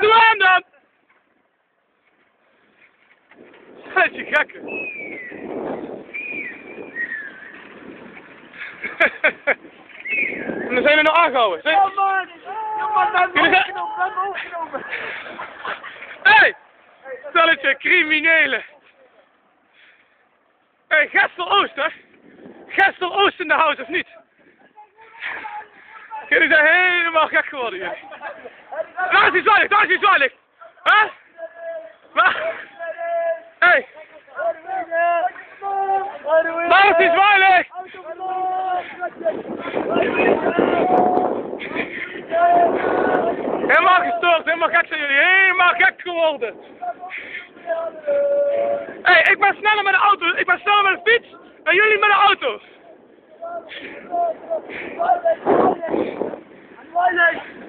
doe aan dan! Dat je gekke. En dan zijn we nog aangehouden. Zijn... Oh man! Overgenomen! Hey! Stelletje criminelen. Hey, Gestel Oost, hè? Gestel Oost in de house, of niet? Jullie zijn helemaal gek geworden hier. Daar is die zwaailicht, daar is die zwaailicht. Hè? Waar? Hey! Waar is die zwaailicht? Helemaal gestoord, helemaal gek zijn jullie, helemaal gek geworden. Hey, ik ben sneller met de auto, ik ben sneller met de fiets dan jullie met de auto. Zwaailicht!